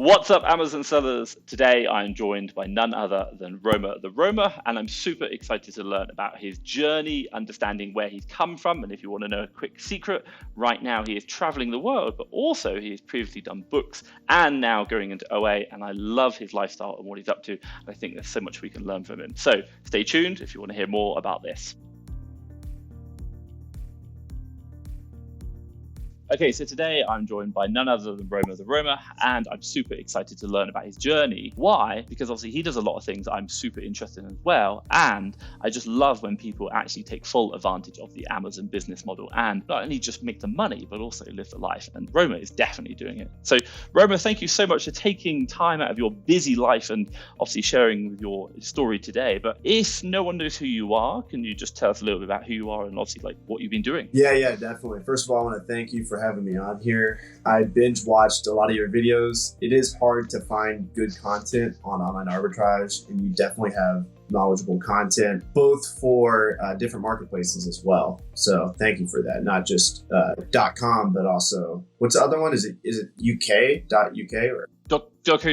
What's up, Amazon sellers? Today I'm joined by none other than Roma the Roamer, and I'm super excited to learn about his journey, understanding where he's come from. And if you want to know a quick secret, right now he is traveling the world, but also he has previously done books and now going into OA. And I love his lifestyle and what he's up to. And I think there's so much we can learn from him. So stay tuned if you want to hear more about this. Okay, so today I'm joined by none other than Roma the Roamer, and I'm super excited to learn about his journey. Why? Because obviously he does a lot of things I'm super interested in as well, and I just love when people actually take full advantage of the Amazon business model and not only just make the money, but also live the life, and Roma is definitely doing it. So Roma, thank you so much for taking time out of your busy life and obviously sharing your story today. But if no one knows who you are, can you just tell us a little bit about who you are and obviously like what you've been doing? Yeah, definitely. First of all, I want to thank you for having me on here. I binge watched a lot of your videos. It is hard to find good content on online arbitrage, and you definitely have knowledgeable content, both for different marketplaces as well. So thank you for that. Not just .com, but also, what's the other one? Is it UK.uk or? .co.uk.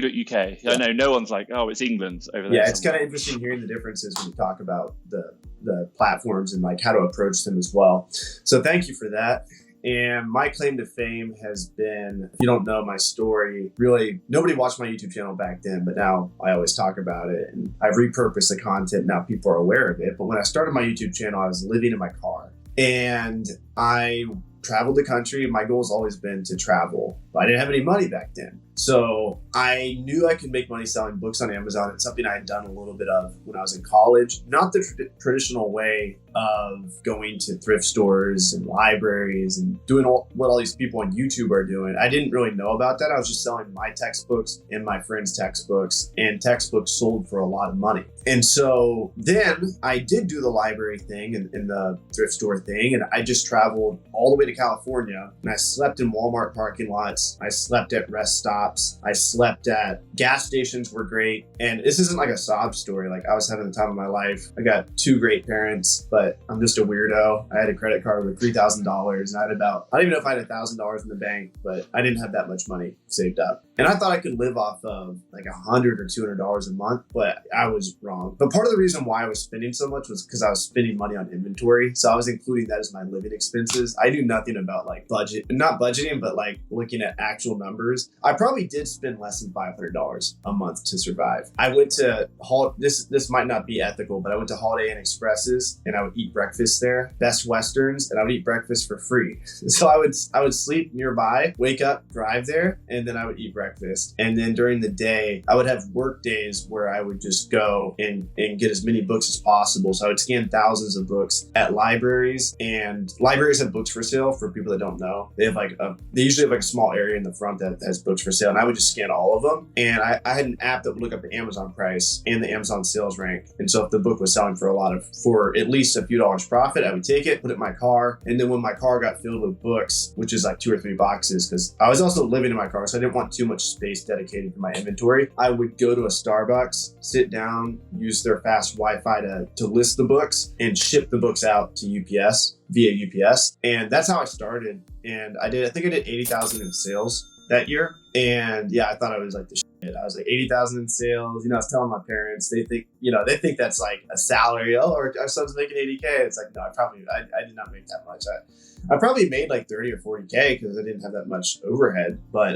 Yeah. I know no one's like, oh, it's England over there. Yeah, it's kind of interesting hearing the differences when you talk about the platforms and like how to approach them as well. So thank you for that. And my claim to fame has been, if you don't know my story, really nobody watched my YouTube channel back then, but now I always talk about it and I've repurposed the content. Now people are aware of it. But when I started my YouTube channel, I was living in my car and I traveled the country. My goal has always been to travel, but I didn't have any money back then. So I knew I could make money selling books on Amazon. It's something I had done a little bit of when I was in college. Not the traditional way of going to thrift stores and libraries and doing what all these people on YouTube are doing. I didn't really know about that. I was just selling my textbooks and my friends' textbooks, and textbooks sold for a lot of money. And so then I did do the library thing and the thrift store thing, and I just traveled all the way to California, and I slept in Walmart parking lots. I slept at rest stops. I slept at gas stations were great. And this isn't like a sob story. Like I was having the time of my life. I got two great parents, but I'm just a weirdo. I had a credit card with $3,000 and I don't even know if I had $1,000 in the bank, but I didn't have that much money saved up. And I thought I could live off of like $100 or $200 a month, but I was wrong. But part of the reason why I was spending so much was because I was spending money on inventory. So I was including that as my living expenses. I knew nothing about like not budgeting, but like looking at actual numbers. I probably did spend less than $500 a month to survive. I went to this might not be ethical, but I went to Holiday Inn Expresses and I would eat breakfast there, Best Westerns, and I would eat breakfast for free. So I would sleep nearby, wake up, drive there, and then I would eat breakfast. And then during the day, I would have work days where I would just go and get as many books as possible. So I would scan thousands of books at libraries, and libraries have books for sale. For people that don't know, they usually have like a small area in the front that has books for sale, and I would just scan all of them. And I had an app that would look up the Amazon price and the Amazon sales rank. And so if the book was selling for at least a few dollars profit, I would take it, put it in my car. And then when my car got filled with books, which is like 2 or 3 boxes, because I was also living in my car, so I didn't want too much space dedicated to my inventory, I would go to a Starbucks, sit down, use their fast Wi-Fi to list the books and ship the books out to UPS via UPS. And that's how I started. And I think I did 80,000 in sales that year. And yeah, I thought I was like the shit. I was like 80,000 in sales. I was telling my parents, they think that's like a salary. Oh, our son's making 80K. It's like, no, I did not make that much. I probably made like 30 or 40K because I didn't have that much overhead. But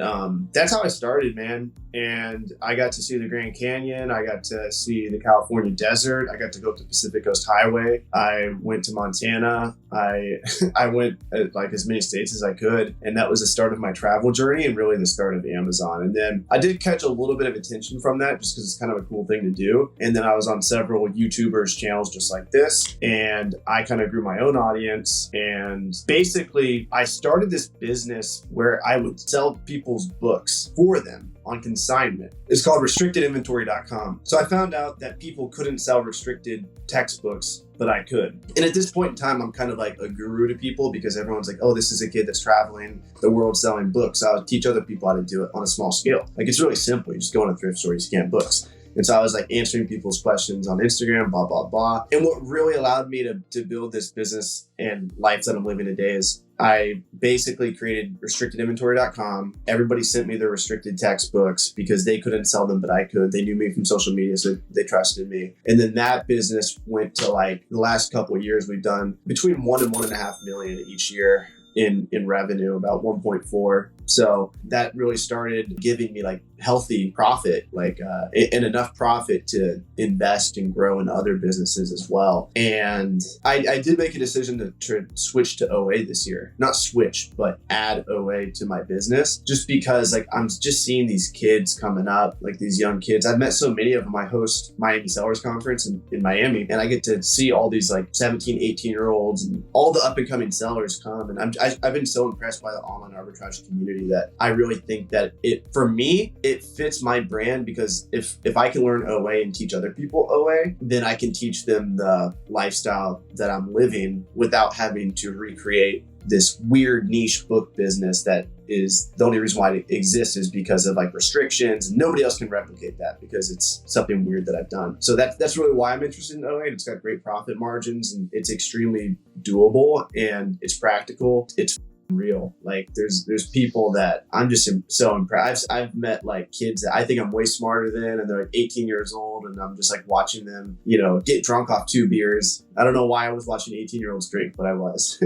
that's how I started, man. And I got to see the Grand Canyon. I got to see the California desert. I got to go up the Pacific Coast Highway. I went to Montana. I went like as many states as I could. And that was the start of my travel journey and really the start of Amazon. And then I did catch a little bit of attention from that just because it's kind of a cool thing to do. And then I was on several YouTubers channels just like this. And I kind of grew my own audience. And basically, I started this business where I would sell people's books for them on consignment. It's called restrictedinventory.com. So I found out that people couldn't sell restricted textbooks, but I could. And at this point in time, I'm kind of like a guru to people because everyone's like, oh, this is a kid that's traveling the world selling books. So I'll teach other people how to do it on a small scale. Like it's really simple. You just go in a thrift store, you scan books. And so I was like answering people's questions on Instagram, blah, blah, blah. And what really allowed me to build this business and life that I'm living today is I basically created restrictedinventory.com. Everybody sent me their restricted textbooks because they couldn't sell them, but I could. They knew me from social media, so they trusted me. And then that business went to like the last couple of years, we've done between 1 and 1.5 million each year in revenue, about 1.4. So that really started giving me like healthy profit, and enough profit to invest and grow in other businesses as well. And I did make a decision to switch to OA this year. Not switch, but add OA to my business, just because like I'm just seeing these kids coming up, like these young kids. I've met so many of them. I host Miami Sellers Conference in Miami, and I get to see all these like 17, 18-year-olds and all the up and coming sellers come. And I've been so impressed by the online arbitrage community that I really think that for me, it fits my brand, because if I can learn OA and teach other people OA, then I can teach them the lifestyle that I'm living without having to recreate this weird niche book business that is the only reason why it exists is because of like restrictions. Nobody else can replicate that because it's something weird that I've done. So that's really why I'm interested in OA. It's got great profit margins and it's extremely doable and it's practical. It's real. Like there's people that I'm just so impressed. I've met like kids that I think I'm way smarter than, and they're like 18 years old, and I'm just like watching them, get drunk off 2 beers. I don't know why I was watching 18-year-olds drink, but I was.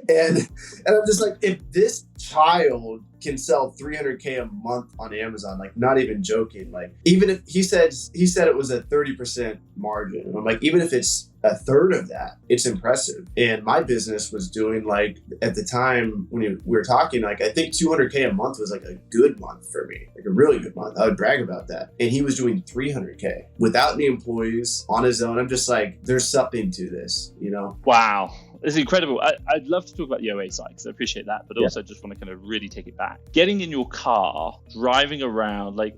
and I'm just like, if this child can sell $300K a month on Amazon, like not even joking, like even if he said it was a 30% margin, and I'm like, even if it's a third of that, it's impressive. And my business was doing like, at the time when we were talking, like I think 200K a month was like a good month for me, like a really good month. I would brag about that. And he was doing 300K without any employees, on his own. I'm just like, there's something to this, Wow. It's incredible. I'd love to talk about the OA side because I appreciate that, but also just want to kind of really take it back. Getting in your car, driving around, like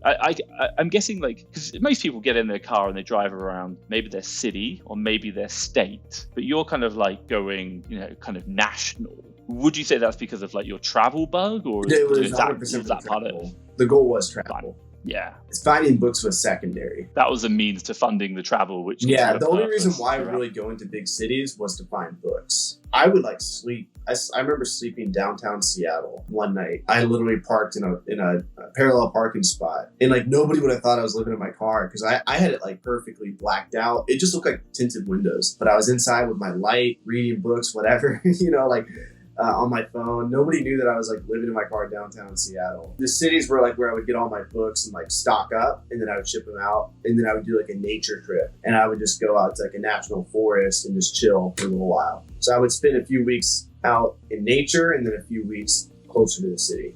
I'm guessing, like, because most people get in their car and they drive around maybe their city or maybe their state, but you're kind of like going, kind of national. Would you say that's because of like your travel bug, or is that part of it? The goal was travel. Yeah. Finding books was secondary. That was a means to funding the travel, which the only reason why I would really go into big cities was to find books. I would like sleep. I remember sleeping downtown Seattle one night. I literally parked in a parallel parking spot, and like nobody would have thought I was living in my car because I had it like perfectly blacked out. It just looked like tinted windows, but I was inside with my light, reading books, whatever, on my phone. Nobody knew that I was like living in my car downtown Seattle. The cities were like where I would get all my books and like stock up, and then I would ship them out, and then I would do like a nature trip, and I would just go out to like a national forest and just chill for a little while. So I would spend a few weeks out in nature and then a few weeks closer to the city.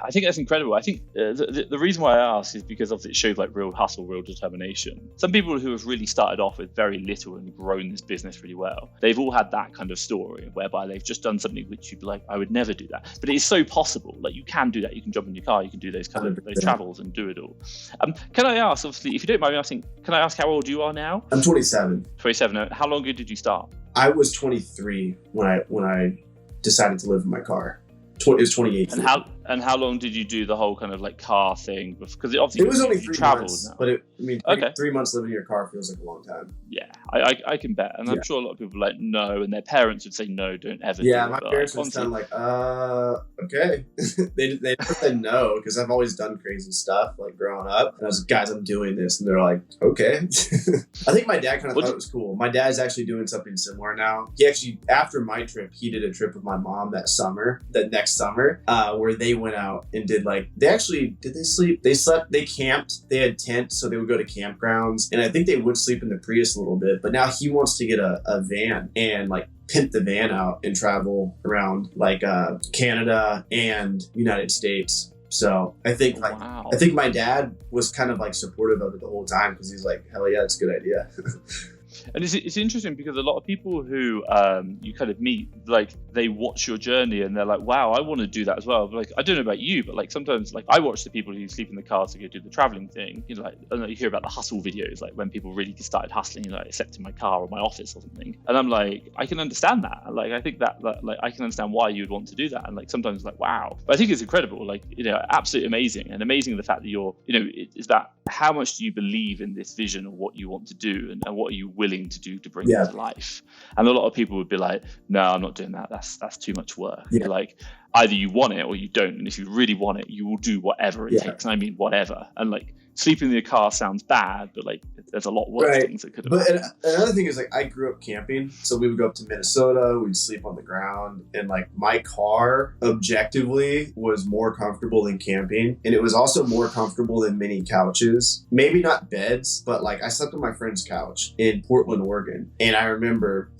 I think that's incredible. I think the reason why I ask is because obviously it shows like real hustle, real determination. Some people who have really started off with very little and grown this business really well, they've all had that kind of story whereby they've just done something which you'd be like, I would never do that. But it is so possible. Like you can do that. You can jump in your car, you can do those kind of those travels and do it all. Can I ask, obviously, if you don't mind me asking, can I ask how old you are now? I'm 27. 27. How long ago did you start? I was 23 when I decided to live in my car. It was 2018. And how long did you do the whole kind of like car thing? Because obviously it was only 3 months, but 3 months living in your car feels like a long time. Yeah, I can bet, and I'm sure a lot of people are like no, and their parents would say no, don't ever. Yeah, do my parents would sound like okay. they never said no because I've always done crazy stuff like growing up, and I was like, guys, I'm doing this, and they're like, okay. I think my dad kind of thought it was cool. My dad's actually doing something similar now. He actually, after my trip, he did a trip with my mom that next summer, where they went out and did like, did they sleep? They slept, they camped, they had tents, so they would go to campgrounds, and I think they would sleep in the Prius a little bit, but now he wants to get a van and like pimp the van out and travel around like Canada and United States. So I think I think my dad was kind of like supportive of it the whole time because he's like, hell yeah, it's a good idea. And it's interesting because a lot of people who you kind of meet, like they watch your journey and they're like, wow, I want to do that as well. But like, I don't know about you, but like sometimes like I watch the people who sleep in the car to go do the traveling thing. Like, I don't know, you hear about the hustle videos, like when people really started hustling, like except in my car or my office or something. And I'm like, I can understand that. Like, I think that like I can understand why you would want to do that. And like sometimes it's like, wow. But I think it's incredible, like, absolutely amazing. And amazing the fact that you're, is that how much do you believe in this vision of what you want to do and what are you willing to do to bring it to life. And a lot of people would be like, no, I'm not doing that. That's too much work. Like, either you want it or you don't. And if you really want it, you will do whatever it takes. And I mean, whatever. And like, sleeping in the car sounds bad, but like, there's a lot worse things that could have happened. But another thing is, like, I grew up camping. So we would go up to Minnesota, we'd sleep on the ground. And like, my car objectively was more comfortable than camping. And it was also more comfortable than many couches. Maybe not beds, but like, I slept on my friend's couch in Portland, Oregon. And I remember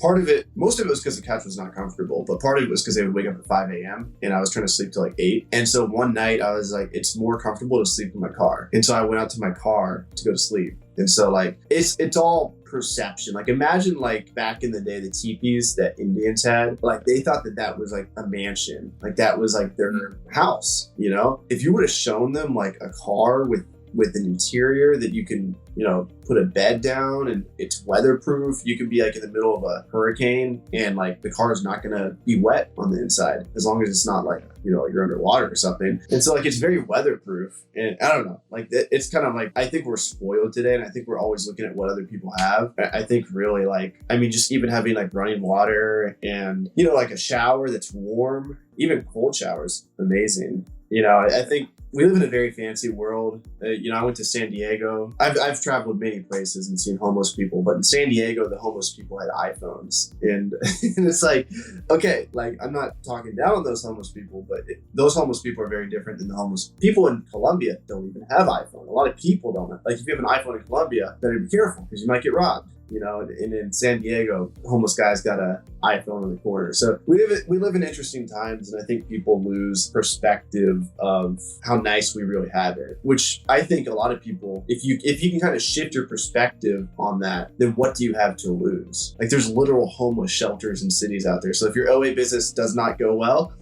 most of it was because the couch was not comfortable, but part of it was because they would wake up at 5 a.m. and I was trying to sleep till like 8. And so one night I was like, it's more comfortable to sleep in my car. And so I went out to my car to go to sleep. And so like, it's all perception. Like, imagine like back in the day, the teepees that Indians had, like they thought that was like a mansion. Like that was like their house, you know? If you would have shown them like a car with an interior that you can, you know, put a bed down and it's weatherproof. You could be like in the middle of a hurricane and like the car is not going to be wet on the inside as long as it's not like, you know, you're underwater or something. And so like, it's very weatherproof. And I don't know, like it's kind of like, I think we're spoiled today. And I think we're always looking at what other people have. I think really like, I mean, just even having like running water and, you know, like a shower that's warm, even cold showers, amazing. You know, I think we live in a very fancy world. You know, I went to San Diego. I've traveled many places and seen homeless people, but in San Diego, the homeless people had iPhones. And, and it's like, okay, like I'm not talking down on those homeless people, but those homeless people are very different than the homeless people in Colombia don't even have iPhone. A lot of people don't have. Like if you have an iPhone in Colombia, better be careful because you might get robbed. You know, and in San Diego, homeless guy's got an iPhone in the corner. So we live in interesting times, and I think people lose perspective of how nice we really have it. Which I think a lot of people, if you can kind of shift your perspective on that, then what do you have to lose? Like there's literal homeless shelters in cities out there. So if your OA business does not go well,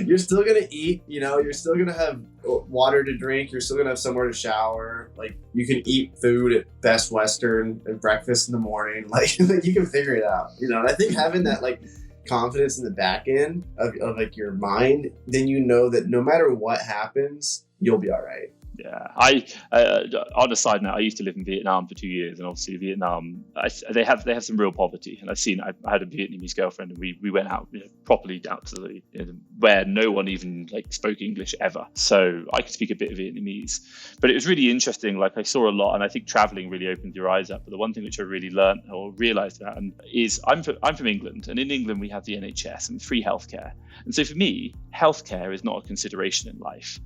you're still gonna eat. You know, you're still gonna have water to drink. You're still gonna have somewhere to shower. Like you can eat food at Best Western and breakfast in the morning. Like you can figure it out, you know. And I think having that like confidence in the back end of like your mind, then you know that no matter what happens, you'll be all right. Yeah, on a side note, I used to live in Vietnam for 2 years, and obviously Vietnam, they have some real poverty. And I had a Vietnamese girlfriend, and we went out, you know, properly out to the, you know, where no one even like spoke English ever. So I could speak a bit of Vietnamese, but it was really interesting. Like I saw a lot, and I think traveling really opened your eyes up. But the one thing which I really learned or realized about is I'm from England, and in England we have the NHS and free healthcare. And so for me, healthcare is not a consideration in life.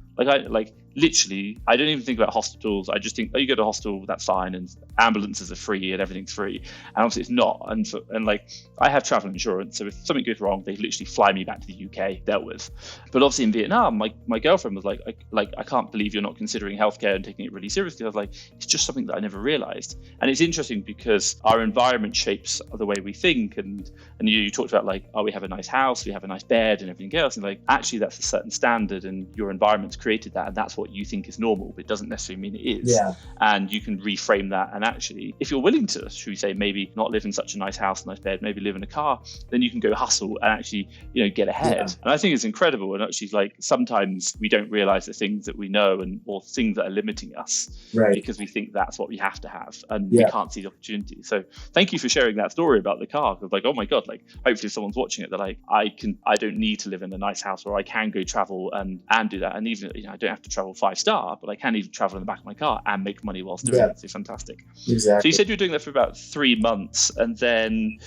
Literally, I don't even think about hospitals. I just think, oh, you go to a hospital, that's fine, and ambulances are free and everything's free. And obviously it's not. And like, I have travel insurance, so if something goes wrong, they literally fly me back to the UK, dealt with. But obviously in Vietnam, my girlfriend was like, I can't believe you're not considering healthcare and taking it really seriously. I was like, it's just something that I never realized. And it's interesting because our environment shapes the way we think. And you talked about like, oh, we have a nice house, we have a nice bed and everything else. And like, actually that's a certain standard, and your environment's created that, and that's what you think is normal, but it doesn't necessarily mean it is. Yeah. And you can reframe that. And actually, if you're willing to, should we say, maybe not live in such a nice house, nice bed, maybe live in a car, then you can go hustle and actually, you know, get ahead. Yeah. And I think it's incredible. And actually, like, sometimes we don't realize the things that we know or things that are limiting us, right? Because we think that's what we have to have, and we can't see the opportunity. So thank you for sharing that story about the car. Because like, oh my God, like hopefully if someone's watching it, they're like, I don't need to live in a nice house, or I can go travel and do that. And even, you know, I don't have to travel 5-star, but I can even travel in the back of my car and make money whilst doing it. So fantastic. Exactly. So you said you were doing that for about 3 months, and then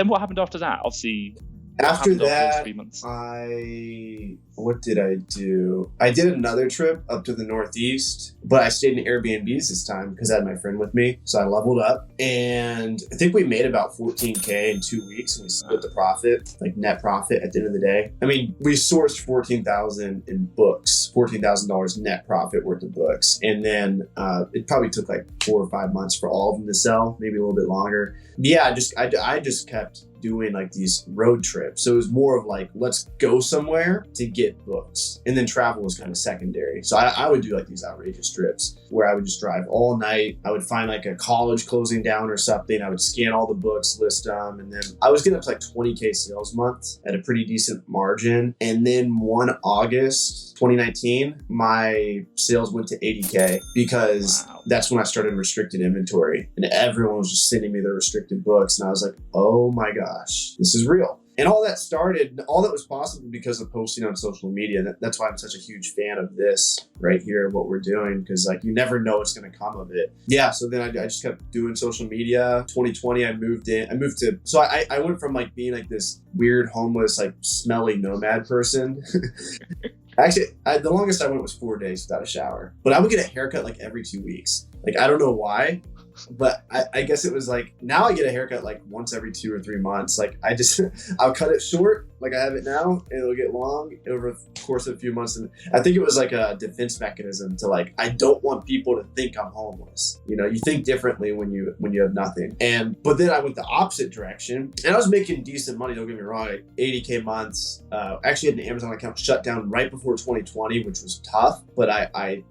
what happened after that? Obviously, after that, 3 months? What did I do? I did another trip up to the Northeast, but I stayed in Airbnbs this time because I had my friend with me. So I leveled up, and I think we made about $14K in 2 weeks, and we split the profit, like net profit at the end of the day. I mean, we sourced $14,000 in books, $14,000 net profit worth of books. And then it probably took like 4 or 5 months for all of them to sell, maybe a little bit longer. But yeah, I just kept doing like these road trips. So it was more of like, let's go somewhere to get books. And then travel was kind of secondary. So I would do like these outrageous trips where I would just drive all night. I would find like a college closing down or something. I would scan all the books, list them. And then I was getting up to like 20K sales month at a pretty decent margin. And then one August 2019, my sales went to 80K because that's when I started restricted inventory, and everyone was just sending me their restricted books. And I was like, oh my gosh, this is real. And all that was possible because of posting on social media. That's why I'm such a huge fan of this right here, what we're doing, because like you never know what's going to come of it. Yeah. So then I just kept doing social media. 2020, I went from like being like this weird, homeless, like smelly nomad person. Actually, the longest I went was 4 days without a shower. But I would get a haircut like every 2 weeks. Like, I don't know why, but I guess it was like, now I get a haircut like once every 2 or 3 months. Like, I'll cut it short like I have it now, and it'll get long over the course of a few months. And I think it was like a defense mechanism to like, I don't want people to think I'm homeless. You know, you think differently when you have nothing. But then I went the opposite direction, and I was making decent money. Don't get me wrong, like 80K months. Actually had an Amazon account shut down right before 2020, which was tough, but I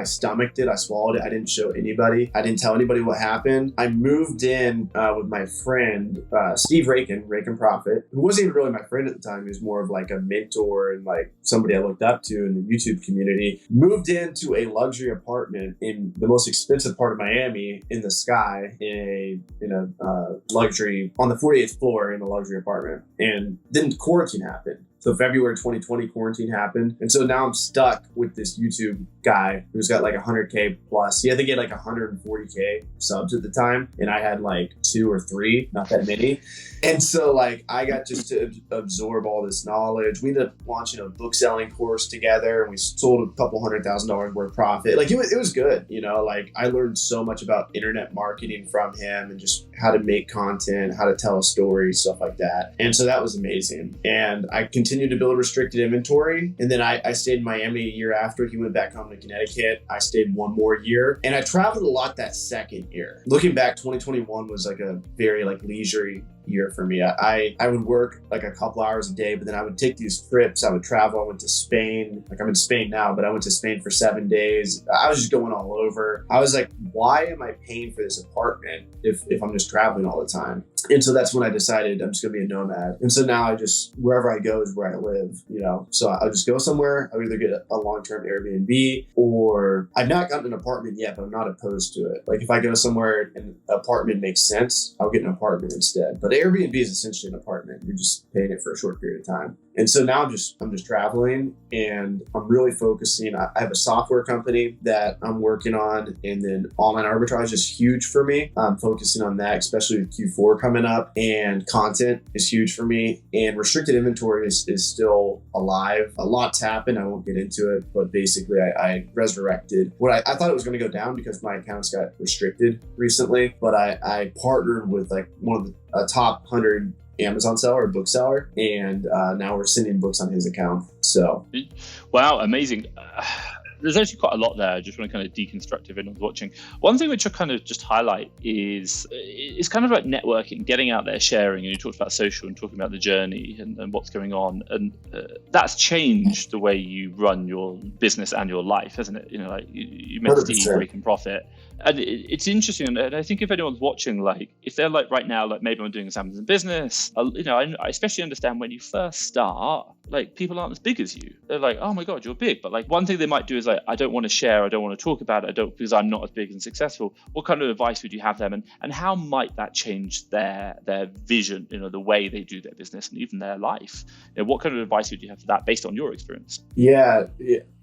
stomached it. I swallowed it. I didn't show anybody. I didn't tell anybody what happened. I moved in with my friend, Steve Rakin Profit, who wasn't even really my friend at the time. He was more of like a mentor and like somebody I looked up to in the YouTube community. Moved into a luxury apartment in the most expensive part of Miami, in the Sky, in a luxury, on the 48th floor in a luxury apartment. And then quarantine happened. So February 2020, quarantine happened. And so now I'm stuck with this YouTube guy who's got like 100K plus. He had to get like 140K subs at the time. And I had like 2 or 3, not that many. And so like I got just to absorb all this knowledge. We ended up launching a book selling course together, and we sold a couple $100,000 worth of profit. Like it was good, you know, like I learned so much about internet marketing from him and just how to make content, how to tell a story, stuff like that. And so that was amazing. And I continued to build restricted inventory. And then I stayed in Miami a year after. He went back home to Connecticut. I stayed 1 more year, and I traveled a lot that second year. Looking back, 2021 was like a very like leisurely year for me. I would work like a couple hours a day, but then I would take these trips. I would travel. I went to Spain. Like I'm in Spain now, but I went to Spain for 7 days. I was just going all over. I was like, why am I paying for this apartment if I'm just traveling all the time? And so that's when I decided I'm just gonna be a nomad. And so now I just, wherever I go is where I live, you know? So I'll just go somewhere. I'll either get a long-term Airbnb, or I've not gotten an apartment yet, but I'm not opposed to it. Like if I go somewhere and an apartment makes sense, I'll get an apartment instead. But Airbnb is essentially an apartment. You're just paying it for a short period of time. And so now I'm just traveling, and I'm really focusing. I have a software company that I'm working on, and then online arbitrage is huge for me. I'm focusing on that, especially with Q4 coming up, and content is huge for me. And restricted inventory is still alive. A lot's happened. I won't get into it, but basically I resurrected what I thought it was going to go down because my accounts got restricted recently, but I partnered with like one of the top 100 Amazon seller or book seller, and now we're sending books on his account. So wow, amazing. There's actually quite a lot there. I just want to kind of deconstruct if anyone's watching. One thing which I kind of just highlight is kind of like networking, getting out there, sharing. And you talked about social and talking about the journey and what's going on. And that's changed the way you run your business and your life, hasn't it? You know, like you met Steve, Break and Profit. And it's interesting. And I think if anyone's watching, like if they're like right now, like maybe I'm doing this Amazon business, you know, I especially understand when you first start, like people aren't as big as you. They're like, oh my God, you're big. But like one thing they might do is like, I don't want to share, I don't want to talk about it, because I'm not as big and successful. What kind of advice would you have them, and how might that change their vision, you know, the way they do their business and even their life? You know, what kind of advice would you have for that based on your experience? Yeah,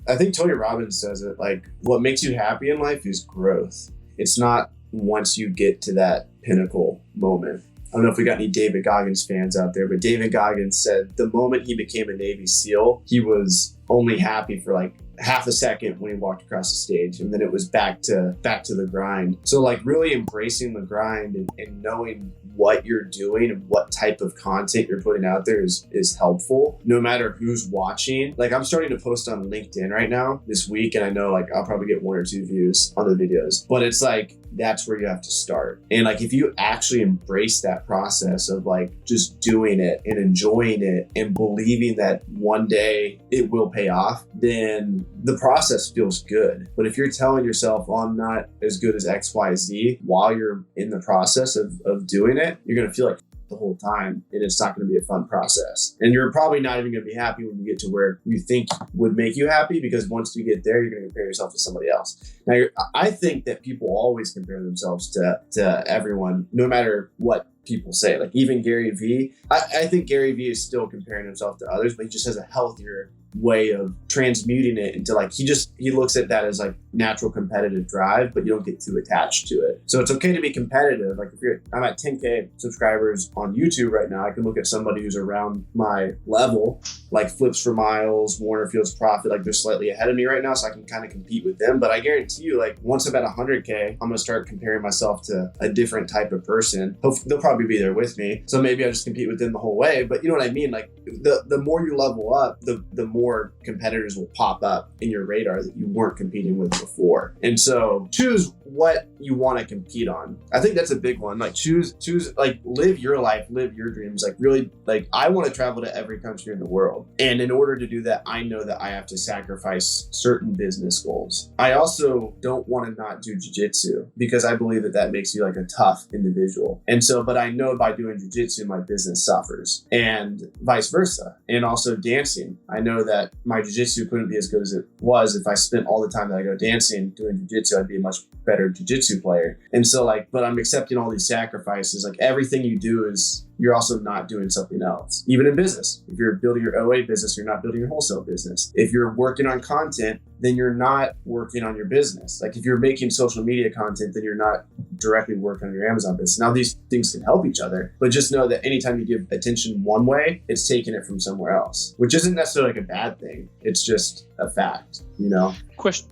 I think Tony Robbins says it, like what makes you happy in life is growth. It's not once you get to that pinnacle moment. I don't know if we got any David Goggins fans out there, but David Goggins said the moment he became a Navy SEAL, he was only happy for like half a second when he walked across the stage, and then it was back to the grind. So like really embracing the grind and knowing what you're doing and what type of content you're putting out there is helpful, no matter who's watching. Like I'm starting to post on LinkedIn right now this week, and I know like I'll probably get 1 or 2 views on the videos, but it's like that's where you have to start. And like if you actually embrace that process of like just doing it and enjoying it and believing that one day it will pay off, then the process feels good. But if you're telling yourself, oh, I'm not as good as XYZ while you're in the process of doing it, you're going to feel like the whole time, and it's not going to be a fun process. And you're probably not even going to be happy when you get to where you think would make you happy, because once you get there, you're going to compare yourself to somebody else. Now, I think that people always compare themselves to everyone, no matter what people say. Like even Gary Vee, I think Gary Vee is still comparing himself to others, but he just has a healthier way of transmuting it into like, he looks at that as like natural competitive drive, but you don't get too attached to it. So it's okay to be competitive. Like I'm at 10K subscribers on YouTube right now. I can look at somebody who's around my level, like Flips for Miles, Warner Fields Profit, like they're slightly ahead of me right now, so I can kind of compete with them. But I guarantee you, like once I'm at 100K, I'm gonna start comparing myself to a different type of person. Hopefully they'll probably be there with me, so maybe I just compete with them the whole way. But you know what I mean? Like the more you level up, the more competitors will pop up in your radar that you weren't competing with before. And so choose what you want to compete on. I think that's a big one. Like choose, like live your life, live your dreams. Like really, like I want to travel to every country in the world. And in order to do that, I know that I have to sacrifice certain business goals. I also don't want to not do jiu-jitsu, because I believe that makes you like a tough individual. And so, but I know by doing jiu-jitsu, my business suffers, and vice versa. And also dancing. I know that my jiu-jitsu couldn't be as good as it was if I spent all the time that I go dancing doing jiu-jitsu. I'd be a much better jiu-jitsu player. And so like, but I'm accepting all these sacrifices. Like everything you do is, you're also not doing something else. Even in business, if you're building your OA business, you're not building your wholesale business. If you're working on content, then you're not working on your business. Like if you're making social media content, then you're not directly working on your Amazon business. Now these things can help each other, but just know that anytime you give attention one way, it's taking it from somewhere else, which isn't necessarily like a bad thing. It's just a fact, you know? Question.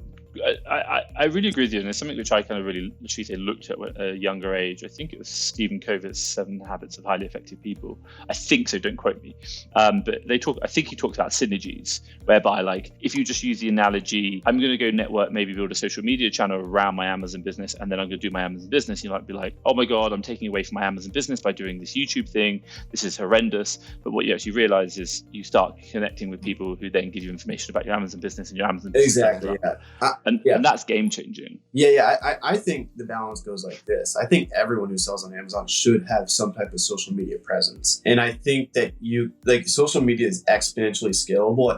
I really agree with you, and it's something which I kind of really looked at at a younger age. I think it was Stephen Covey's 7 Habits of Highly Effective People. I think so, don't quote me. But I think he talked about synergies, whereby like if you just use the analogy, I'm going to go network, maybe build a social media channel around my Amazon business, and then I'm going to do my Amazon business. You might be like, oh my God, I'm taking away from my Amazon business by doing this YouTube thing. This is horrendous. But what you actually realize is you start connecting with people who then give you information about your Amazon business and your Amazon business. Exactly. Yeah. And that's game changing. Yeah. I think the balance goes like this. I think everyone who sells on Amazon should have some type of social media presence. And I think that social media is exponentially scalable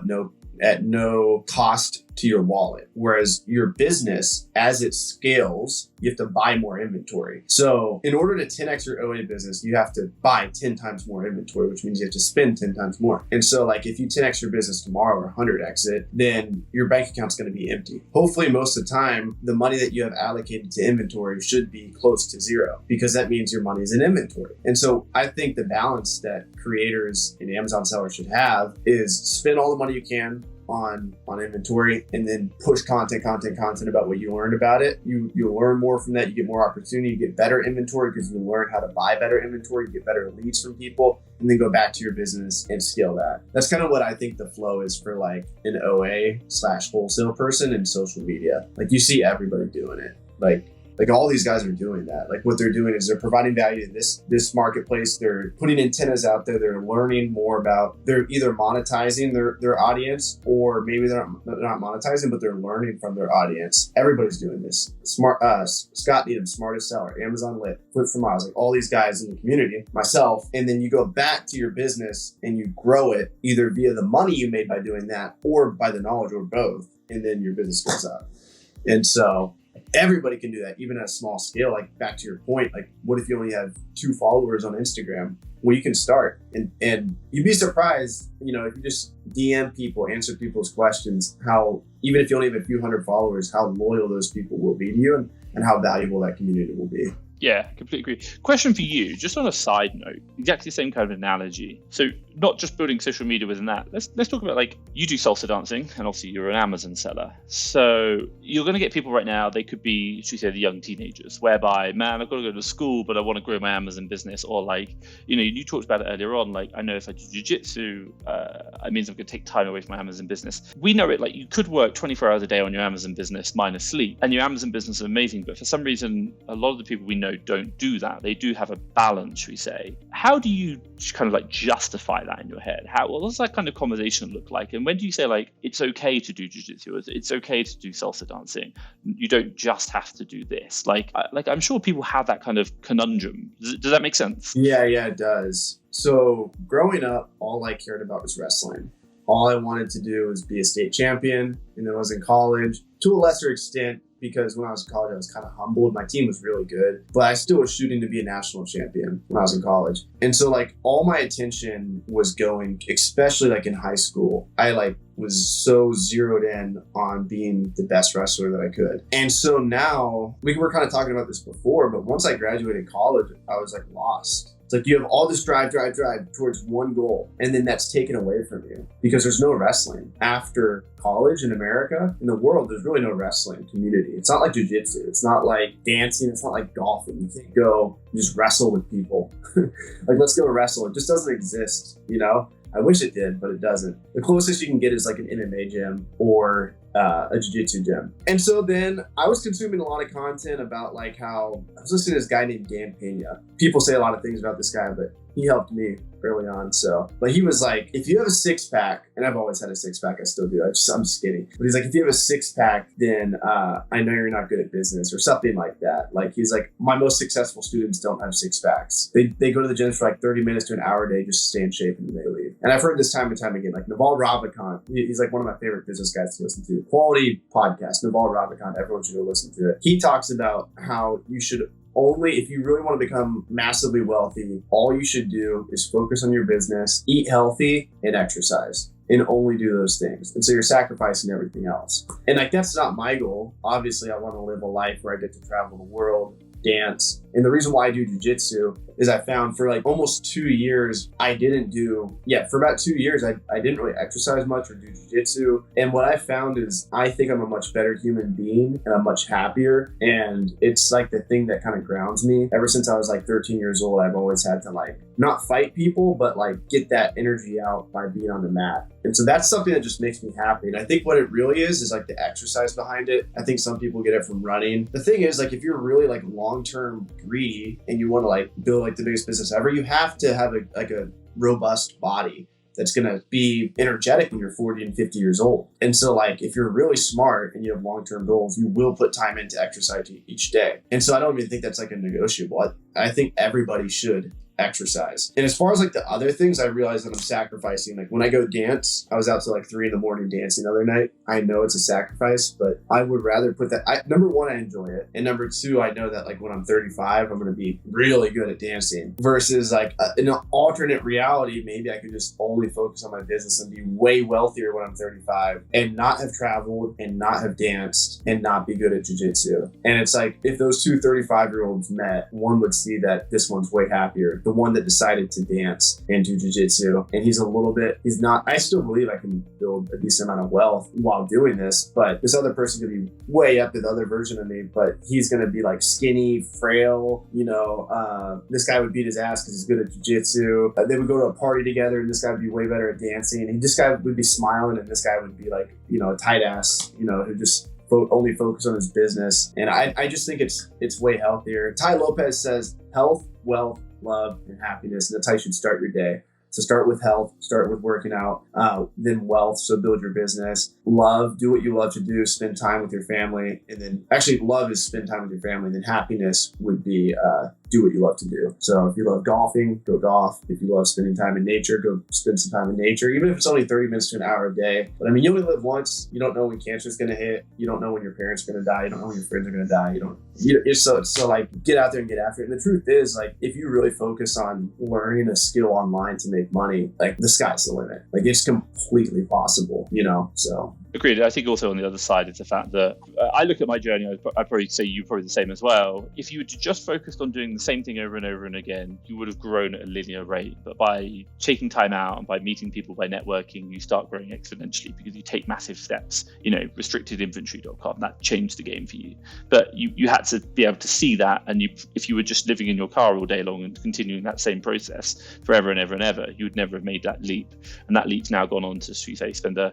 at no cost to your wallet. Whereas your business, as it scales, you have to buy more inventory. So in order to 10x your OA business, you have to buy 10 times more inventory, which means you have to spend 10 times more. And so like if you 10x your business tomorrow or 100x it, then your bank account's going to be empty. Hopefully most of the time, the money that you have allocated to inventory should be close to zero, because that means your money is in inventory. And so I think the balance that creators and Amazon sellers should have is spend all the money you can on inventory, and then push content about what you learned about it. You learn more from that. You get more opportunity. You get better inventory because you learn how to buy better inventory. You get better leads from people, and then go back to your business and scale that. That's kind of what I think the flow is for like an OA/wholesale person in social media. Like you see everybody doing it. Like all these guys are doing that. Like what they're doing is they're providing value in this marketplace. They're putting antennas out there. They're learning more about, they're either monetizing their audience, or maybe they're not monetizing, but they're learning from their audience. Everybody's doing this. Scott Needham, Smartest Seller, Amazon Lit, Flip for Miles, like all these guys in the community, myself. And then you go back to your business and you grow it either via the money you made by doing that, or by the knowledge, or both. And then your business goes up. And so everybody can do that, even at a small scale. Like back to your point, like what if you only have 2 followers on Instagram? Well, you can start, and you'd be surprised, if you just DM people, answer people's questions, how, even if you only have a few hundred followers, how loyal those people will be to you, and how valuable that community will be. Yeah, completely agree. Question for you, just on a side note, exactly the same kind of analogy. So not just building social media within that. Let's talk about, like, you do salsa dancing, and obviously you're an Amazon seller. So you're going to get people right now, they could be, should we say, the young teenagers, whereby, man, I've got to go to school, but I want to grow my Amazon business. Or like, you talked about it earlier on, like, I know if I do jiu-jitsu, it means I'm going to take time away from my Amazon business. We know it, like, you could work 24 hours a day on your Amazon business minus sleep, and your Amazon business is amazing, but for some reason, a lot of the people we know don't do that. They do have a balance, we say. How do you kind of like justify that in your head? What does that kind of conversation look like? And when do you say like, it's okay to do jiu-jitsu, it's okay to do salsa dancing, you don't just have to do this? Like I'm sure people have that kind of conundrum. Does that make sense? Yeah, it does. So growing up, all I cared about was wrestling. All I wanted to do was be a state champion. And then I was in college, to a lesser extent, because when I was in college, I was kind of humbled. My team was really good, but I still was shooting to be a national champion when I was in college. And so like all my attention was going, especially like in high school, I like was so zeroed in on being the best wrestler that I could. And so now, we were kind of talking about this before, but once I graduated college, I was like lost. It's like you have all this drive towards one goal, and then that's taken away from you because there's no wrestling. After college in America, in the world, there's really no wrestling community. It's not like jiu-jitsu. It's not like dancing. It's not like golfing. You can't go just wrestle with people. Like, let's go wrestle. It just doesn't exist, you know? I wish it did, but it doesn't. The closest you can get is like an MMA gym or a jiu-jitsu gym. And so then I was consuming a lot of content about like how I was listening to this guy named Dan Pena. People say a lot of things about this guy, but he helped me early on. But he was like, if you have a six pack, and I've always had a six pack, I still do. I'm just kidding. But he's like, if you have a six pack, then I know you're not good at business or something like that. Like he's like, my most successful students don't have six packs. They go to the gym for like 30 minutes to an hour a day just to stay in shape and then they leave. And I've heard this time and time again, like Naval Ravikant, he's like one of my favorite business guys to listen to. Quality podcast, Naval Ravikant, everyone should go listen to it. He talks about how you should only, if you really want to become massively wealthy, all you should do is focus on your business, eat healthy, and exercise. And only do those things. And so you're sacrificing everything else. And like, that's not my goal. Obviously, I want to live a life where I get to travel the world, dance. And the reason why I do jiu-jitsu is I found for like almost 2 years, for about 2 years, I didn't really exercise much or do jiu-jitsu. And what I found is I think I'm a much better human being and I'm much happier. And it's like the thing that kind of grounds me. Ever since I was like 13 years old, I've always had to like not fight people, but like get that energy out by being on the mat. And so that's something that just makes me happy. And I think what it really is like the exercise behind it. I think some people get it from running. The thing is, like, if you're really like long-term greedy and you want to like build like the biggest business ever, you have to have a robust body that's going to be energetic when you're 40 and 50 years old. And so like, if you're really smart and you have long-term goals, you will put time into exercise each day. And so I don't even think that's like a negotiable. I think everybody should exercise. And as far as like the other things, I realize that I'm sacrificing. Like when I go dance, I was out till like 3 a.m. dancing the other night. I know it's a sacrifice, but I would rather put that. Number one, I enjoy it. And number two, I know that like when I'm 35, I'm going to be really good at dancing versus like in an alternate reality, maybe I could just only focus on my business and be way wealthier when I'm 35 and not have traveled and not have danced and not be good at jiu-jitsu. And it's like, if those two 35-year-olds met, one would see that this one's way happier. The one that decided to dance and do jiu-jitsu, and I still believe I can build a decent amount of wealth while doing this, but this other person could be way up to the other version of me, but he's going to be like skinny, frail, this guy would beat his ass because he's good at jiu-jitsu. They would go to a party together and this guy would be way better at dancing, and this guy would be smiling and this guy would be like, a tight ass, who just only focus on his business. And I just think it's way healthier. Tai Lopez says health, wealth, love, and happiness. And that's how you should start your day. So start with health, start with working out, then wealth, so build your business. Love, do what you love to do, spend time with your family. And then actually love is spend time with your family. Then happiness would be do what you love to do. So if you love golfing, go golf. If you love spending time in nature, go spend some time in nature, even if it's only 30 minutes to an hour a day. But I mean, you only live once. You don't know when cancer is going to hit. You don't know when your parents are going to die. You don't know when your friends are going to die. So like, get out there and get after it. And the truth is, like, if you really focus on learning a skill online to make money, like, the sky's the limit. Like, it's completely possible, so. Agreed. I think also on the other side is the fact that I look at my journey, I'd probably say you're probably the same as well. If you had just focused on doing the same thing over and over and again, you would have grown at a linear rate. But by taking time out and by meeting people, by networking, you start growing exponentially because you take massive steps. Restrictedinventory.com, that changed the game for you. But you had to be able to see that. And if you were just living in your car all day long and continuing that same process forever and ever and ever, you would never have made that leap. And that leap's now gone on to, spend a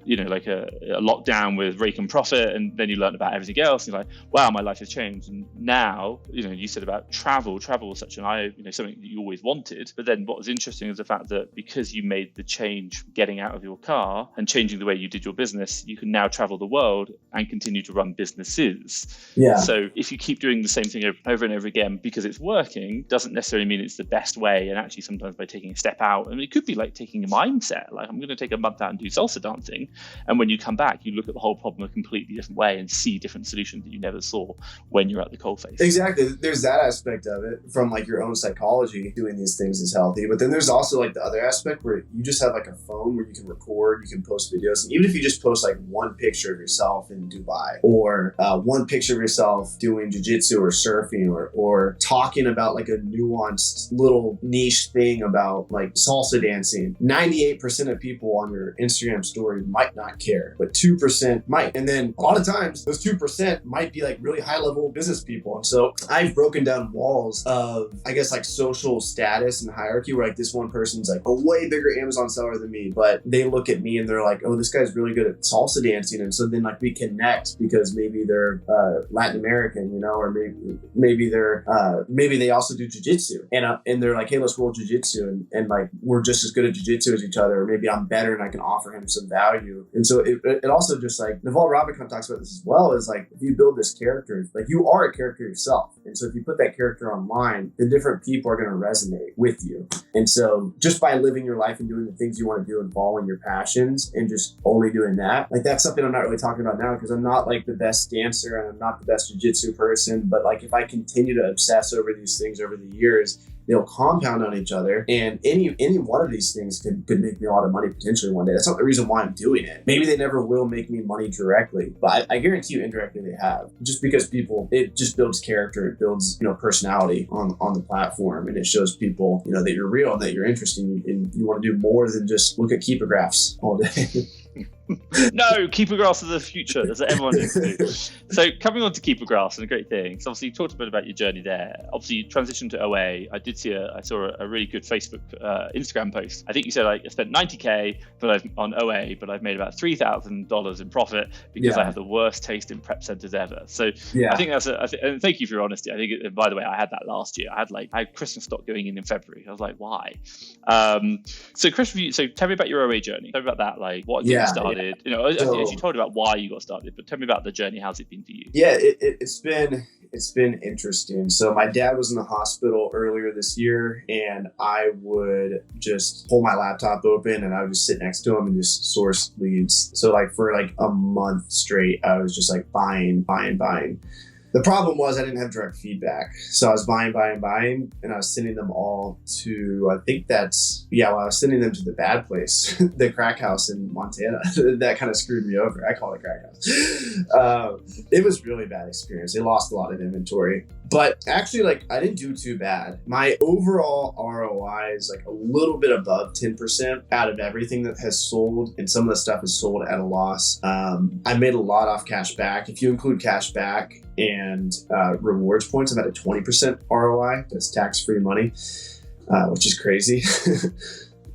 lockdown with Rake and Profit, and then you learn about everything else. And you're like, wow, my life has changed. And now, you said about travel was such something that you always wanted. But then what was interesting is the fact that because you made the change getting out of your car and changing the way you did your business, you can now travel the world and continue to run businesses. Yeah. So if you keep doing the same thing over and over again because it's working, doesn't necessarily mean it's the best way. And actually sometimes by taking a step out, it could be like taking a mindset, like I'm going to take a month out and do salsa dancing. And when you come back, you look at the whole problem a completely different way and see different solutions that you never saw when you're at the coalface. Exactly. There's that aspect of it from like your own psychology. Doing these things is healthy. But then there's also like the other aspect where you just have like a phone where you can record, you can post videos. And even if you just post like one picture of yourself in Dubai or one picture of yourself doing jiu-jitsu or surfing or talking about like a nuanced little niche thing about like salsa dancing, 98% of people on your Instagram story might not care, but 2% might. And then a lot of times those 2% might be like really high level business people. And so I've broken down walls of, I guess, like social status and hierarchy where like this one person's like a way bigger Amazon seller than me, but they look at me and they're like, oh, this guy's really good at salsa dancing. And so then like we connect because maybe they're Latin American, or maybe they're maybe they also do jiu-jitsu and they're like, hey, let's roll jiu-jitsu and like we're just as good at jiu-jitsu as each other, or maybe I'm better and I can offer him some value. And so it also just like Naval Ravikant talks about this as well, is like if you build this character, like you are a character yourself. And so if you put that character online, then different people are going to resonate with you. And so just by living your life and doing the things you want to do and following your passions and just only doing that, like that's something I'm not really talking about now because I'm not like the best dancer and I'm not the best jiu-jitsu person. But like if I continue to obsess over these things over the years, they'll compound on each other, and any one of these things could make me a lot of money potentially one day. That's not the reason why I'm doing it. Maybe they never will make me money directly, but I guarantee you indirectly they have. Just because it just builds character, it builds personality on the platform, and it shows people that you're real and that you're interesting and you want to do more than just look at keeper-graphs all day. No, keeper graphs are the future. That's what everyone needs to do. So coming on to keeper graphs and a great thing. So obviously you talked a bit about your journey there. Obviously you transitioned to OA. I saw a really good Facebook, Instagram post. I think you said I spent $90K on OA, but I've made about $3,000 in profit because I have the worst taste in prep centers ever. So I think and thank you for your honesty. I think, by the way, I had that last year. I had Christmas stock going in February. I was like, why? So Chris, tell me about your OA journey. Tell me about that, like what got you started. As you told about why you got started, but tell me about the journey. How's it been for you? Yeah, it's been interesting. So my dad was in the hospital earlier this year, and I would just pull my laptop open and I would just sit next to him and just source leads. So like for like a month straight, I was just like buying. The problem was I didn't have direct feedback. So I was buying, and I was sending them all to, I was sending them to the bad place, the crack house in Montana. That kind of screwed me over. I call it crack house. It was really bad experience. They lost a lot of inventory. But actually, like, I didn't do too bad. My overall ROI is like a little bit above 10% out of everything that has sold, and some of the stuff is sold at a loss. I made a lot off cash back. If you include cash back and rewards points, I'm at a 20% ROI. That's tax-free money, which is crazy.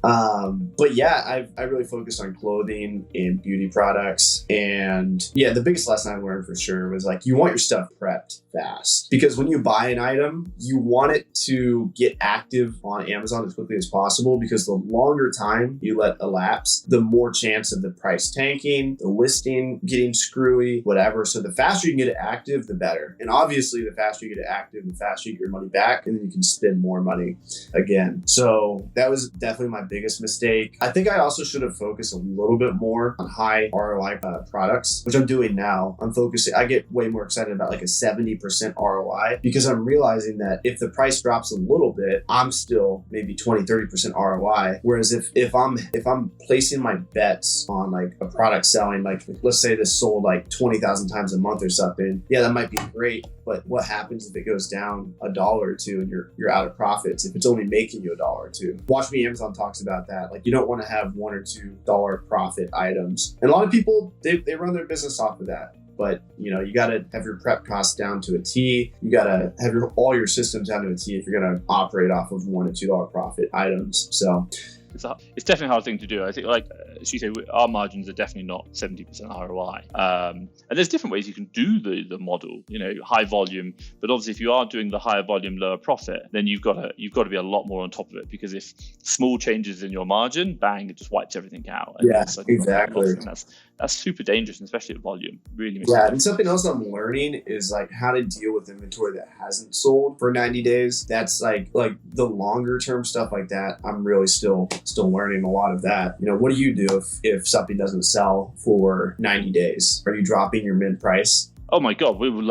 But yeah, I really focused on clothing and beauty products. And yeah, the biggest lesson I learned for sure was like, you want your stuff prepped fast, because when you buy an item, you want it to get active on Amazon as quickly as possible, because the longer time you let elapse, the more chance of the price tanking, the listing getting screwy, whatever. So the faster you can get it active, the better. And obviously the faster you get it active, the faster you get your money back, and then you can spend more money again. So that was definitely my biggest mistake. I think I also should have focused a little bit more on high ROI products, which I'm doing now. I get way more excited about like a 70% ROI, because I'm realizing that if the price drops a little bit, I'm still maybe 20-30% ROI. Whereas if I'm placing my bets on like a product selling, like let's say this sold like 20,000 times a month or something, yeah, that might be great. But what happens if it goes down $1 or $2 and you're out of profits if it's only making you $1 or $2? Watch Me Amazon talks about that. Like, you don't want to have $1 or $2 profit items. And a lot of people, they run their business off of that. But you got to have your prep costs down to a T. You got to have all your systems down to a T if you're going to operate off of $1 or $2 profit items. So it's definitely a hard thing to do. I think, like as you say, our margins are definitely not 70% ROI. And there's different ways you can do the model, high volume. But obviously, if you are doing the higher volume, lower profit, then you've got to be a lot more on top of it, because if small changes in your margin, bang, it just wipes everything out. And Exactly. And that's super dangerous, especially at volume. Really. And something else I'm learning is like how to deal with inventory that hasn't sold for 90 days. That's like the longer term stuff like that. I'm really still learning a lot of that. What do you do if something doesn't sell for 90 days? Are you dropping your mid price? Oh my God, we would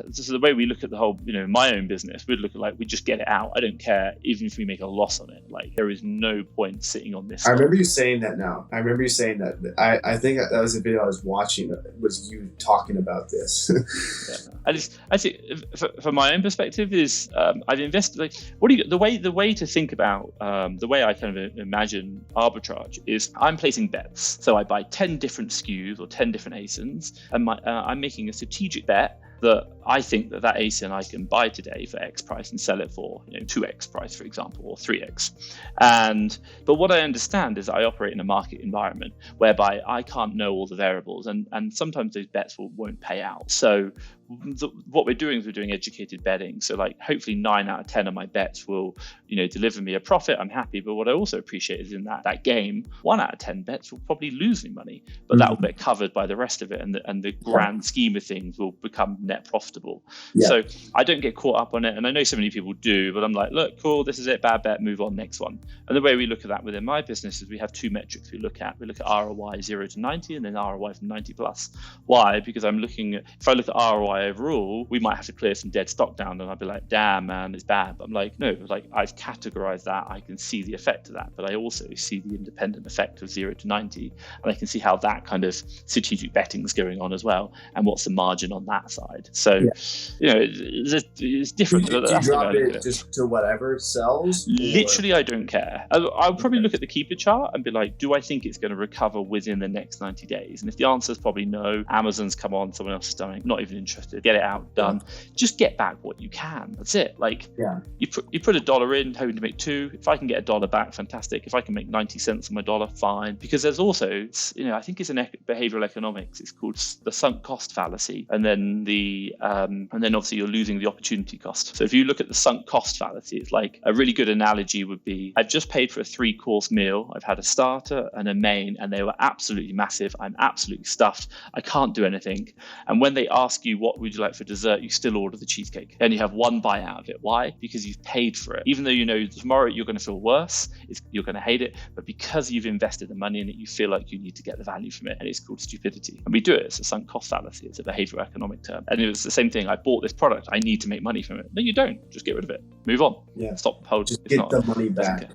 this is the way we look at the whole, my own business. We'd look at we just get it out. I don't care, even if we make a loss on it. There is no point sitting on this. I remember you saying that now. I remember you saying that. I think that was a video I was watching. It was you talking about this. I think from my own perspective is I've invested, the way to think about the way I kind of imagine arbitrage is I'm placing bets. So I buy 10 different SKUs or 10 different ASINs, and I'm making a strategic bet that I think that ASIN I can buy today for X price and sell it for 2X price, for example, or 3X. But what I understand is I operate in a market environment whereby I can't know all the variables, and sometimes those bets won't pay out. So what we're doing is we're doing educated betting. So hopefully 9 out of 10 of my bets will deliver me a profit. I'm happy. But what I also appreciate is in that game, 1 out of 10 bets will probably lose me money, but that will get covered by the rest of it, and the grand scheme of things will become net profitable. So I don't get caught up on it, and I know so many people do, but I'm like, look, cool, this is it, bad bet, move on, next one. And the way we look at that within my business is we have 2 metrics we look at. We look at ROI 0 to 90 and then ROI from 90 plus. Why? Because if I look at ROI overall, we might have to clear some dead stock down, and I'd be like, damn man, it's bad. But I'm like, no, I've categorized that. I can see the effect of that, but I also see the independent effect of 0 to 90, and I can see how that kind of strategic betting is going on as well, and what's the margin on that side. So it's different. Do you drop it just to whatever sells? Literally, I don't care. I'll probably look at the keeper chart and be like, do I think it's going to recover within the next 90 days? And if the answer is probably no, Amazon's come on, someone else is done, not even interested, get it out, done. Just get back what you can. That's it. You put $1 in, hoping to make 2. If I can get $1 back, fantastic. If I can make 90 cents on my dollar, fine. Because there's also, I think it's in behavioral economics, it's called the sunk cost fallacy, and then obviously you're losing the opportunity cost. So if you look at the sunk cost fallacy, it's like a really good analogy would be, I've just paid for a 3-course meal. I've had a starter and a main, and they were absolutely massive. I'm absolutely stuffed. I can't do anything. And when they ask you what would you like for dessert, you still order the cheesecake. And you have one bite out of it. Why? Because you've paid for it. Even though tomorrow you're going to feel worse, you're going to hate it, but because you've invested the money in it, you feel like you need to get the value from it. And it's called stupidity. And we do it. It's a sunk cost fallacy. It's a behavioral economic term. And it was the same thing. I bought this product. I need to make money from it. No, you don't. Just get rid of it. Move on. Stop holding. Just get the money back.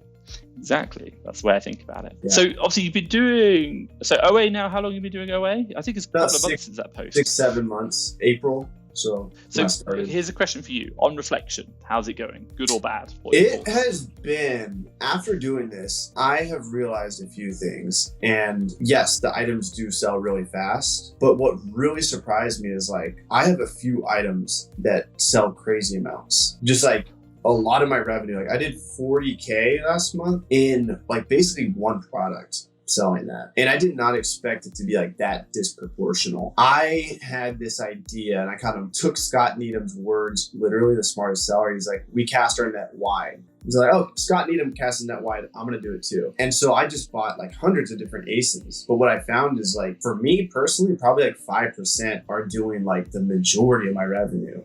Exactly. That's the way I think about it. So obviously you've been doing OA now. How long have you been doing OA? I think it's a couple of months since that post. 6-7 months. April. So here's a question for you. On reflection, how's it going? Good or bad? It has been, after doing this, I have realized a few things. And yes, the items do sell really fast. But what really surprised me is I have a few items that sell crazy amounts. Just a lot of my revenue. I did $40K last month in basically one product. Selling that. And I did not expect it to be that disproportional. I had this idea, and I kind of took Scott Needham's words, literally the smartest seller. He's like, we cast our net wide. He's like, oh, Scott Needham cast a net wide. I'm going to do it too. And so I just bought hundreds of different ASINs. But what I found is for me personally, probably 5% are doing the majority of my revenue,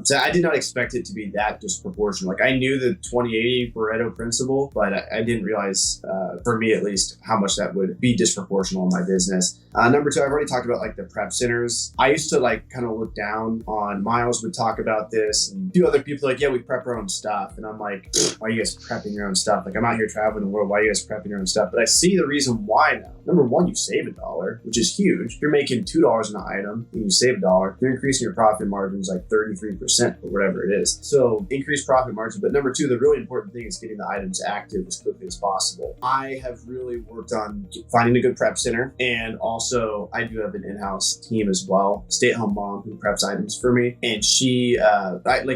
So I did not expect it to be that disproportional. I knew the 20-80 Pareto principle, but I didn't realize, for me at least, how much that would be disproportional in my business. Number 2, I've already talked about the prep centers. I used to kind of look down on Miles would talk about this, and a few other people yeah, we prep our own stuff. And I'm like, why are you guys prepping your own stuff? I'm out here traveling the world. Why are you guys prepping your own stuff? But I see the reason why now. Number 1, you save $1, which is huge. If you're making $2 an item and you save $1, you're increasing your profit margins 33% or whatever it is. So increase profit margin. But number 2, the really important thing is getting the items active as quickly as possible. I have really worked on finding a good prep center, and also I do have an in-house team as well, stay-at-home mom who preps items for me, and she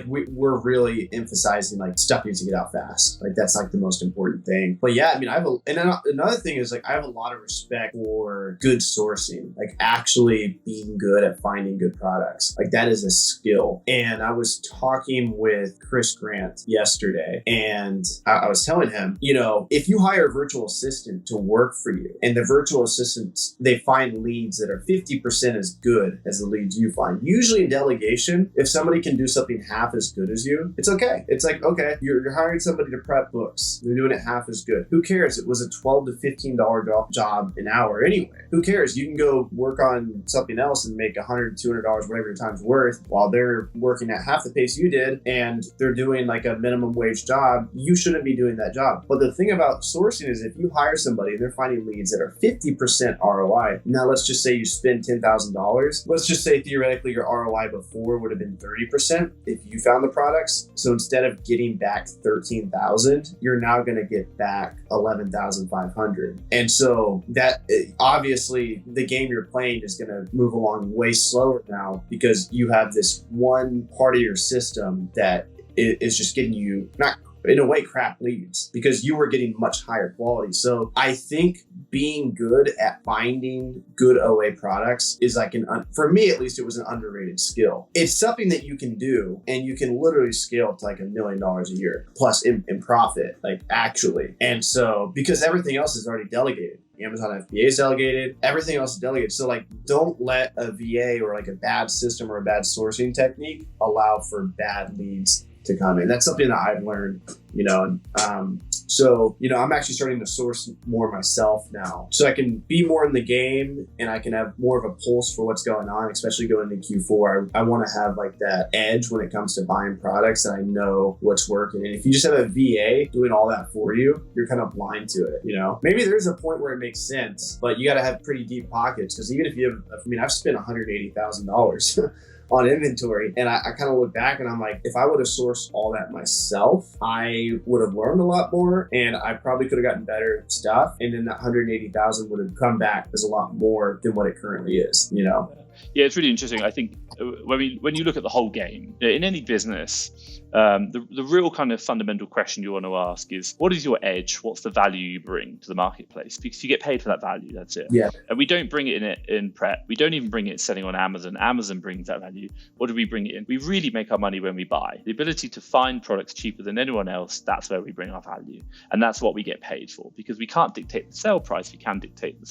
we're really emphasizing stuff needs to get out fast. Like that's like the most important thing. But yeah, I mean, another thing is like I have a lot of respect for good sourcing, like actually being good at finding good products. Like that is a skill. And I was talking with Chris Grant yesterday, and I was telling him, if you hire a virtual assistant to work for you, and the virtual assistants, they find leads that are 50% as good as the leads you find. Usually in delegation, if somebody can do something half as good as you, it's okay. It's like, okay, you're hiring somebody to prep books. They're doing it half as good. Who cares? It was a $12 to $15 job an hour anyway. Who cares? You can go work on something else and make $100, $200, whatever your time's worth, while they're working at half the pace you did, and they're doing like a minimum wage job. You shouldn't be doing that job. But the thing about sourcing is if you hire somebody and they're finding leads that are 50% ROI, now let's just say you spend $10,000. Let's just say theoretically your ROI before would have been 30% if you found the products. So instead of getting back 13,000, you're now going to get back 11,500. And so that obviously the game you're playing is going to move along way slower now because you have this one part of your system that is just getting you, not in a way, crap leads because you were getting much higher quality. So I think being good at finding good OA products is like for me at least, it was an underrated skill. It's something that you can do and you can literally scale to like $1 million a year plus in profit, like actually. And so because everything else is already delegated. Amazon FBA is delegated, everything else is delegated. So like, don't let a VA or like a bad system or a bad sourcing technique allow for bad leads to come in. That's something that I've learned, so, I'm actually starting to source more myself now so I can be more in the game and I can have more of a pulse for what's going on, especially going into Q4. I want to have like that edge when it comes to buying products that I know what's working. And if you just have a VA doing all that for you, you're kind of blind to it, Maybe there's a point where it makes sense, but you got to have pretty deep pockets because even if you have, I've spent $180,000 on inventory. And I kind of look back and I'm like, if I would have sourced all that myself, I would have learned a lot more and I probably could have gotten better stuff. And then that 180,000 would have come back as a lot more than what it currently is, Yeah, it's really interesting. I think when you look at the whole game, in any business, the real kind of fundamental question you want to ask is, what is your edge? What's the value you bring to the marketplace? Because you get paid for that value, that's it. Yeah. And we don't bring it in prep. We don't even bring it selling on Amazon. Amazon brings that value. What do we bring it in? We really make our money when we buy. The ability to find products cheaper than anyone else, that's where we bring our value. And that's what we get paid for, because we can't dictate the sell price. We can dictate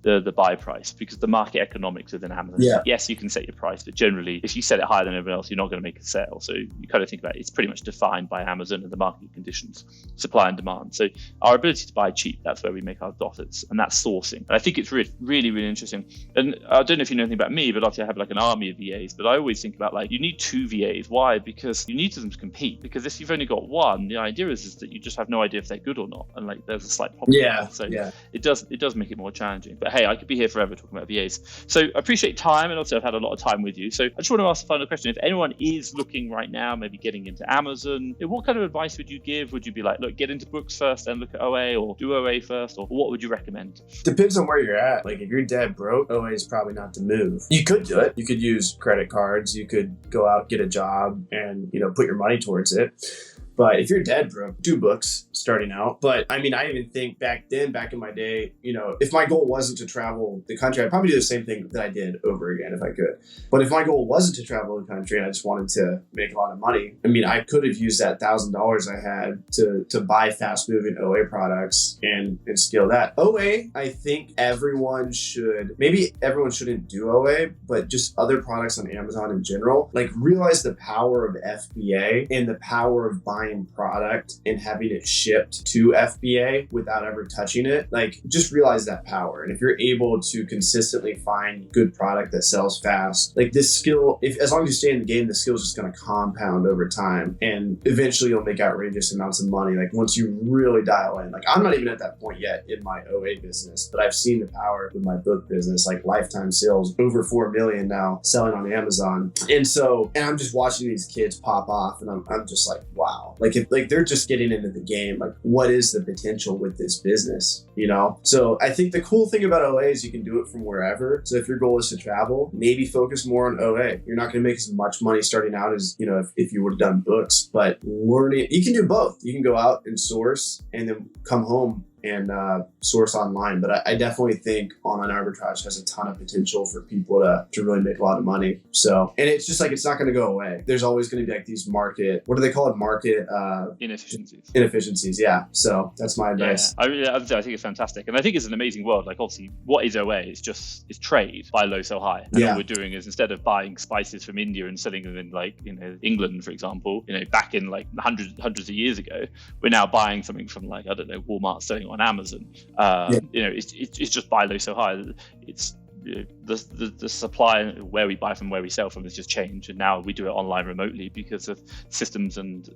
the buy price, because the market economics within Amazon. Yeah. Yes, you can set your price, but generally, if you set it higher than everyone else, you're not going to make a sale. So you kind of think about it, it's pretty much defined by Amazon and the market conditions, supply and demand. So our ability to buy cheap, that's where we make our profits, and that's sourcing. And I think it's really, really interesting. And I don't know if you know anything about me, but obviously I have like an army of VAs, but I always think about like, you need 2 VAs. Why? Because you need them to compete. Because if you've only got one, the idea is that you just have no idea if they're good or not. And like, there's a slight problem. Yeah. So it does make it more challenging. But hey, I could be here forever talking about VAs. So I appreciate time, and also I've had a lot of time with you. So I just want to ask the final question. If anyone is looking right now, maybe getting into Amazon, what kind of advice would you give? Would you be like, look, get into books first, then look at OA, or do OA first, or what would you recommend? Depends on where you're at. Like if you're dead broke, OA is probably not the move. You could do it. You could use credit cards. You could go out, get a job, and put your money towards it. But if you're dead broke, do books starting out. But I mean, I even think back in my day, if my goal wasn't to travel the country, I'd probably do the same thing that I did over again if I could. But if my goal wasn't to travel the country and I just wanted to make a lot of money, I mean, I could have used that $1,000 I had to buy fast moving OA products and scale that. OA, I think maybe everyone shouldn't do OA, but just other products on Amazon in general, like realize the power of FBA and the power of buying product and having it shipped to FBA without ever touching it. Like, just realize that power. And if you're able to consistently find good product that sells fast, like this skill, as long as you stay in the game, the skill is just going to compound over time. And eventually you'll make outrageous amounts of money. Like once you really dial in, like I'm not even at that point yet in my OA business, but I've seen the power with my book business, like lifetime sales over 4 million now selling on Amazon. And I'm just watching these kids pop off and I'm just like, wow. Like if like they're just getting into the game, like what is the potential with this business, So I think the cool thing about OA is you can do it from wherever. So if your goal is to travel, maybe focus more on OA. You're not going to make as much money starting out as, if you would have done books, but learning, you can do both. You can go out and source and then come home and source online. But I definitely think online arbitrage has a ton of potential for people to really make a lot of money. So, and it's just like, it's not going to go away. There's always going to be like these market, what do they call it? Market inefficiencies. Yeah. So that's my advice. Yeah. I think it's fantastic. And I think it's an amazing world. Like obviously what is OA? It's trade, buy low, sell high. And all we're doing is instead of buying spices from India and selling them in like, England, for example, back in like hundreds of years ago, we're now buying something from like, I don't know, Walmart, selling on Amazon. It's just buy low, sell high. It's the supply where we buy from, where we sell from has just changed, and now we do it online remotely because of systems and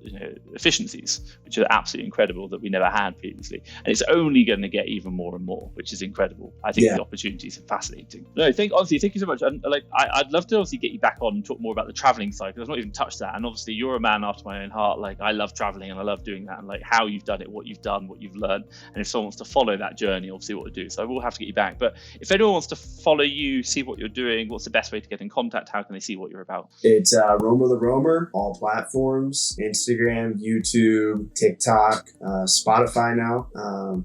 efficiencies, which are absolutely incredible that we never had previously, and it's only going to get even more and more, which is incredible. I think the opportunities are fascinating. Thank you so much. And I'd love to obviously get you back on and talk more about the traveling side, because I've not even touched that. And obviously you're a man after my own heart. Like I love traveling and I love doing that, and like how you've done it, what you've done, what you've learned, and if someone wants to follow that journey, obviously what to do. So I will have to get you back. But if anyone wants to follow you, see what you're doing, what's the best way to get in contact? How can they see what you're about? It's Romer the Roamer, all platforms, Instagram, YouTube, TikTok, Spotify now,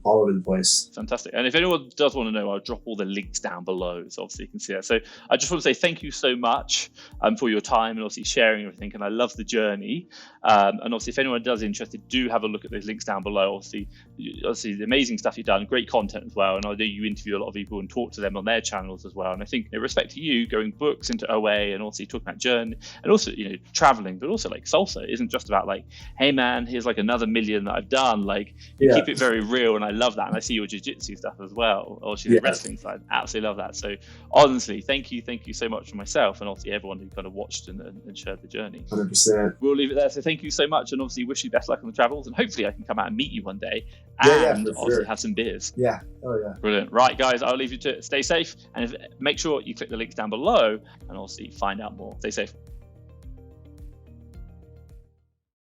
all over the place. Fantastic. And if anyone does want to know, I'll drop all the links down below, so obviously you can see that. So I just want to say thank you so much for your time and obviously sharing everything, and I love the journey. And obviously if anyone does interested, do have a look at those links down below. Obviously the amazing stuff you've done, great content as well, and I know you interview a lot of people and talk to them on their channels as well. And I think in respect to you going books into OA and also talking about journey and also traveling, but also like salsa isn't just about like, hey man, here's like another million that I've done. Like you keep it very real, and I love that. And I see your jiu-jitsu stuff as well, or the wrestling side. Absolutely love that. So honestly, thank you so much for myself and obviously everyone who kind of watched and shared the journey. 100%. We'll leave it there. So thank you so much, and obviously wish you best luck on the travels, and hopefully I can come out and meet you one day and also have some beers. Yeah. Oh yeah. Brilliant. Right guys, I'll leave you to it. Stay safe, and make sure you click the links down below and also find out more. Stay safe.